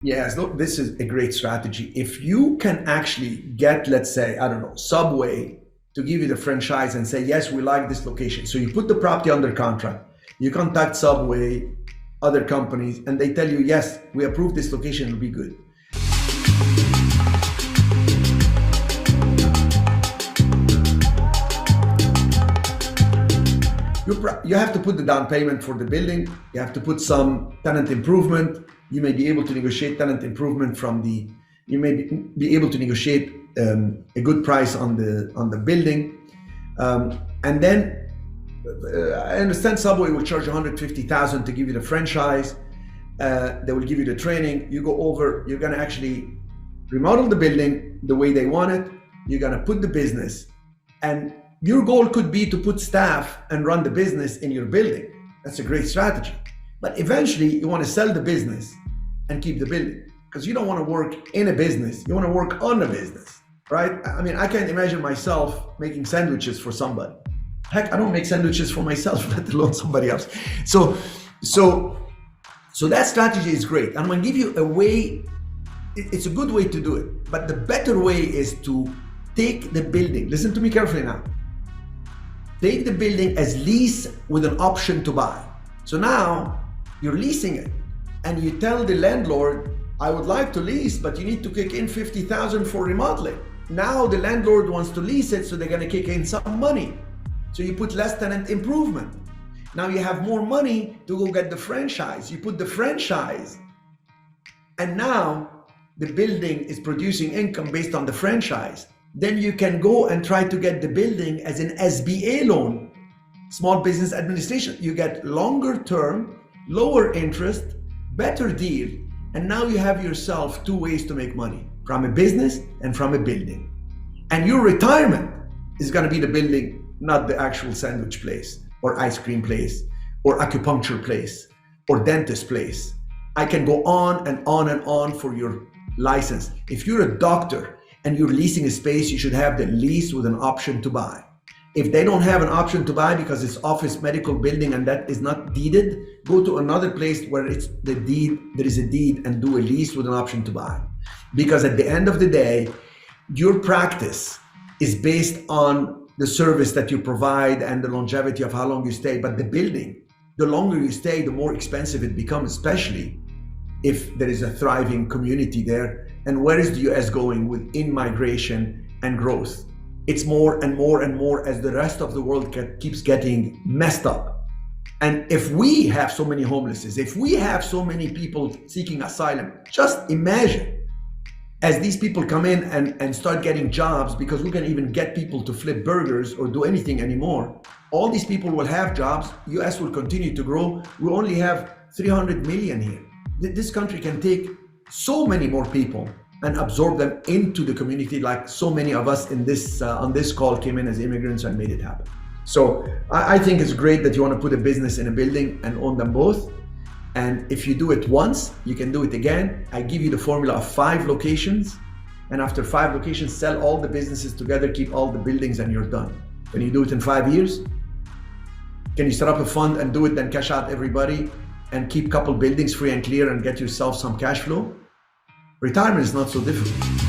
Yes, look, this is a great strategy. If you can actually get, let's say, I don't know, Subway to give you the franchise and say, yes, we like this location. So you put the property under contract, you contact Subway, other companies, and they tell you, yes, we approve this location, it'll be good. You have to put the down payment for the building. You have to put some tenant improvement. You may be able to negotiate tenant improvement you may be able to negotiate a good price on the building. And then I understand Subway will charge 150,000 to give you the franchise. They will give you the training. You go over, you're gonna actually remodel the building the way they want it. You're gonna put the business, and your goal could be to put staff and run the business in your building. That's a great strategy. But eventually you want to sell the business and keep the building, because you don't want to work in a business, you want to work on a business, right? I mean, I can't imagine myself making sandwiches for somebody. Heck, I don't make sandwiches for myself, let alone somebody else. So that strategy is great. I'm gonna give you a way, it's a good way to do it, but the better way is to take the building, listen to me carefully now. Take the building as lease with an option to buy. So now you're leasing it and you tell the landlord, I would like to lease, but you need to kick in 50,000 for remodeling. Now the landlord wants to lease it, so they're gonna kick in some money. So you put less tenant improvement. Now you have more money to go get the franchise. You put the franchise, and now the building is producing income based on the franchise. Then you can go and try to get the building as an SBA loan, Small Business Administration. You get longer term, lower interest, better deal. And now you have yourself two ways to make money, from a business and from a building. And your retirement is gonna be the building, not the actual sandwich place or ice cream place or acupuncture place or dentist place. I can go on and on and on for your license. If you're a doctor and you're leasing a space, you should have the lease with an option to buy. If they don't have an option to buy because it's office medical building and that is not deeded, go to another place where it's the deed, there is a deed, and do a lease with an option to buy. Because at the end of the day, your practice is based on the service that you provide and the longevity of how long you stay. But the building, the longer you stay, the more expensive it becomes, especially if there is a thriving community there. And where is the US going with in-migration and growth? It's more and more and more as the rest of the world keeps getting messed up. And if we have so many homelesses, if we have so many people seeking asylum, just imagine as these people come in and start getting jobs, because we can even get people to flip burgers or do anything anymore. All these people will have jobs. US will continue to grow. We only have 300 million here. This country can take so many more people and absorb them into the community, like so many of us in this on this call came in as immigrants and made it happen. So I think it's great that you want to put a business in a building and own them both. And if you do it once, you can do it again. I give you the formula of 5 locations, and after 5 locations, sell all the businesses together, keep all the buildings, and you're done. Can you do it in 5 years? Can you set up a fund and do it, then cash out everybody and keep a couple buildings free and clear and get yourself some cash flow? Retirement is not so difficult.